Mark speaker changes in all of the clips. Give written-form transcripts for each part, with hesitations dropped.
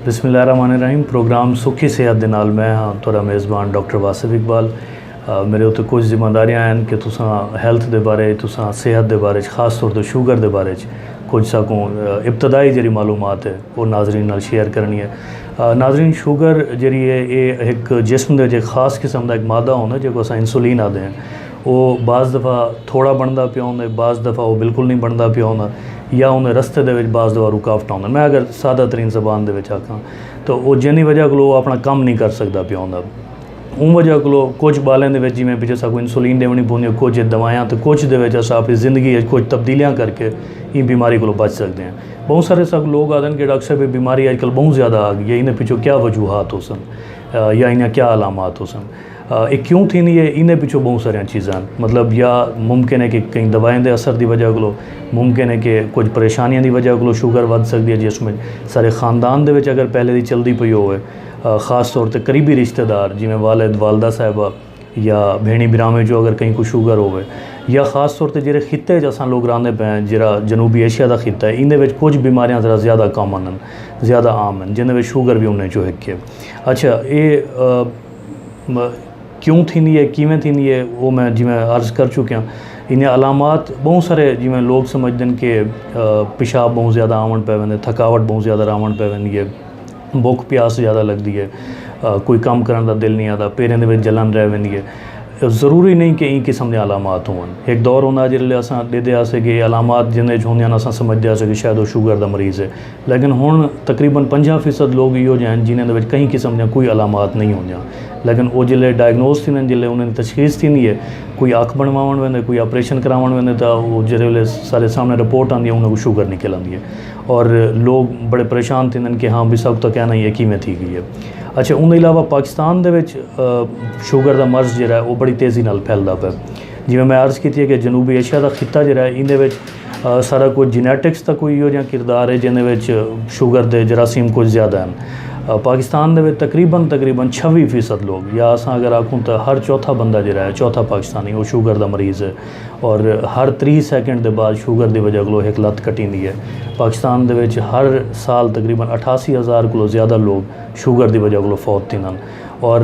Speaker 1: बिस्मिल्लाहिर्रहमानिर्रहीम। प्रोग्राम सुखी सेहत दे नाल मैं हाँ तुहाडा मेज़बान डॉक्टर वासिफ इकबाल। मेरे उत्ते कुछ जिम्मेदारियां हैं कि तुसां हैल्थ दे बारे तुसां सेहत दे बारे खास तौर ते शुगर दे बारे कुछ साकों इब्तदाई जिहड़ी मालूमात है वो नाजरीन नाल शेयर करनी है। नाजरीन, शुगर जिहड़ी है ये एक जिस्म दे एक खास किस्म का एक मादा होंदा जिसको असां इंसुलिन आखदे हैं। वो बाज़ दफ़ा थोड़ा बनता पिया होंदा, बाज़ दफ़ा वो बिल्कुल नहीं बनता पिया होंदा, या उन्हें रस्ते दे विच बाज़ दफ़ा रुकावट होंदा। मैं अगर सादा तरीन ज़बान दे विच आखां तो वो जिन्नी वजह को अपना काम नहीं कर सकता पिया होंदा। उन वजह को कुछ बालें दे विच जिवें पिछे साकू इंसुलिन देनी पौंदी, कुछ दवाइयां तो कुछ दे विच असां अपनी ज़िंदगी कुछ तब्दीलियां करके इन बीमारी को बच सकते हैं। बहुत सारे सब लोग आते हैं कि डॉक्टर साहब बीमारी आजकल बहुत ज़्यादा आ गई है, इन्हें पिछों क्या वजूहत हो सन या इन्हें क्या अलामात हो सन, एक क्यों थी नहीं है, इन्हें पिछों बहुत सारिया चीज़ां मतलब या मुमकिन है कि कई दवाइयों के असर की वजह को, मुमकिन है कि कुछ परेशानियों की वजह को शुगर वध सकती है जिसमें सारे खानदान दे विच अगर पहले की चलती पई होवे, ख़ास तौर पर करीबी रिश्तेदार जिमें वालिद वालदा साहिबा या भेणी बिरामे जो अगर कहीं को शुगर होवे, या ख़ास तौर पर जो खिते असां लोग रहिंदे पे हैं जरा जनूबी एशिया का खिता है, इन्हें कुछ बीमारियां ज़रा ज़्यादा कॉमन हैं, ज़्यादा आम हैं, जिन्हें शुगर भी उन्हें जो है। अच्छा, ये क्यों थी नहीं है, किवें थी नहीं है, वो मैं जिवें अर्ज़ कर चुकिया। इन्हें अलामात बहुत सारे जिवें लोग समझते हैं कि पेशाब बहुत ज़्यादा आवन पे वेंदे, थकावट बहुत ज़्यादा आवन पे वेंदी है, भुख प्यास ज़्यादा लगती है, कोई काम करने का दिल नहीं आता, पैरें दे विच जलन रह वेंदी है। ज़रूरी नहीं कि इन किस्म के अलामात होवन। एक दौर होंदा जिसले असां देदे आसे कि अलामात जिन्हें होंदे असां समझदे आसे कि शायद वो शुगर का मरीज़ है, लेकिन हुण तकरीबन 50% लोग इहो जिहे जिन्हें कई किस्म दी कोई अलामात नहीं होंदियां, लेकिन वो जिले डायग्नोज थी जिले उन्हें तशखीस थी है, कोई अख बनवाउण वेंदे, कोई ऑपरेशन कराउण वेंदे, तो वो जिले सारे सामने रिपोर्ट आती है उन्हें शुगर निकल आती है और लोग बड़े परेशान थी कि हाँ भी सब तो कहना ही है किवें थी गई है। अच्छा, उन अलावा पाकिस्तान दे विच शुगर का मर्ज़ जिहड़ा है वो बड़ी तेज़ी नाल फैलदा पिया। जिवें मैं अर्ज़ की है कि जनूबी एशिया का खिता जिहड़ा है इहदे विच सारा कुछ जीनैटिक्स का कोई इहो जिहा किरदार है जिहदे विच शुगर दे जरासीम कुछ ज़्यादा हैं। पाकिस्तान दे तकरीबन 26% लोग, या असां अगर आखूँ तो हर चौथा बंदा जिहड़ा है, चौथा पाकिस्तानी वो शुगर का मरीज़ है, और हर 30 सेकंड के बाद शुगर की वजह को एक लत्त कटींदी है। पाकिस्तान दे विच हर साल तकरीबन 88,000 को ज़्यादा लोग शुगर की वजह को फौत थींदा, और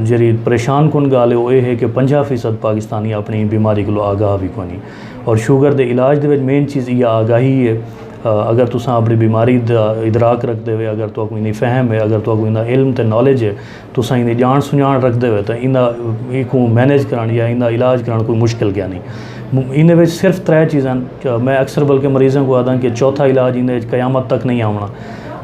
Speaker 1: जी परेशान कुन गाल वो ये है कि 50% पाकिस्तानी अपनी बीमारी को आगाह भी कोनी। और शुगर के इलाज के मेन चीज़ यह आगाही है। अगर तुसां अपनी बीमारी दा इदराक रखते हुए, अगर तो इन्नी फहम है, अगर तो इन्ना इल्म ते नॉलेज है, तुसां इन्नी जान सुझान रखते हुए तो इनको मैनेज कराना या इनका इलाज कराना कोई मुश्किल क्या नहीं। इन्हें सिर्फ 3 चीज़ां मैं अक्सर बल्कि मरीज़ों को आदा कि चौथा इलाज इन्हें क़यामत तक नहीं आवना।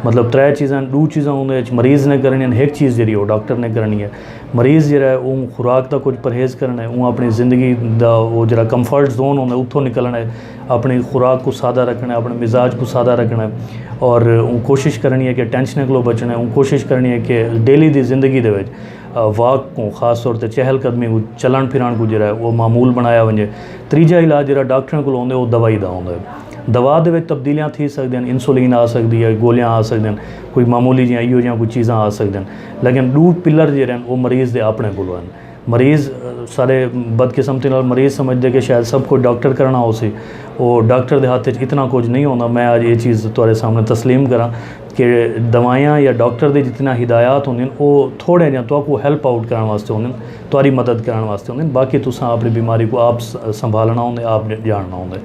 Speaker 1: मतलब 3 चीज़ां 2 चीज़ां उन्हें मरीज़ ने करनी, एक चीज़ जी डॉक्टर ने करनी है। मरीज़ जो है वो खुराक का कुछ परहेज़ करना है, वो अपनी ज़िंदगी का वो जरा कंफर्ट जोन होंगे उतों निकलना है, अपनी खुराक को सादा रखना है, अपने मिजाज को सादा रखना है, और कोशिश करनी है कि टेंशन को बचना है। कोशिश करनी है कि डेली की जिंदगी दे विच वाक को, खास तौर पर चहलकदमी को, चलन फिरण को जो वो मामूल बनाया वजे। तीजा इलाज जो डॉक्टर को आउंदे वो दवाई का आउंदा है। दवा दे विच तब्दीलियां थी सकदियां, इंसुलिन आ सकती है, गोलियां आ सकदियां, कोई मामूली जिहियां इहो जिहियां कोई चीज़ां आ सकदियां, लेकिन 2 पिलर जिहड़े हैं वो मरीज़ दे अपने कोल हैं। मरीज़ सारे बदकिस्मती नाल मरीज़ समझते कि शायद सब कुछ डॉक्टर करना हो सी, वो डॉक्टर के हाथ इतना कुछ नहीं होता। मैं आज ये चीज़ तुहाडे सामने तस्लीम करा कि दवाइयाँ या डॉक्टर की जितना हिदायत होंगे वो थोड़े जिहा तुहानू हेल्प आउट करने वास्ते होंगे, तुहारी मदद करने वास्ते होंगे, बाकी तुसां अपनी बीमारी को आप संभालना होंगे, आप जानना होंगे।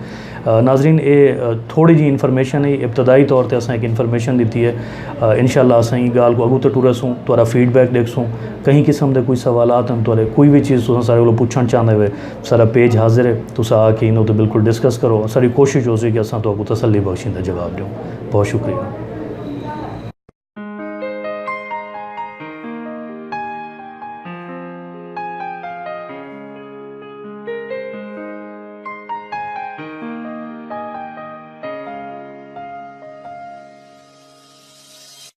Speaker 1: नाजरीन, ये थोड़ी जी इन्फॉर्मेशन है, इब्तदाई तौर पर असां एक इन्फॉर्मेशन दी है। इंशाअल्लाह असां ई गाल को अगू तो टुरसूँ, तुहारा फीडबैक देखसूँ, कहीं किस्म के कोई सवालात हैं तुहारे, कोई भी चीज़ तुसां सारे को पुछण चाहते हुए सारा पेज हाजिर है, तुसां आके इन्हों तो बिल्कुल डिस्कस करो। सारी कोशिश हो सी कि असां तुहानू तसल्ली बख्शींदा जवाब दूँ। बहुत शुक्रिया।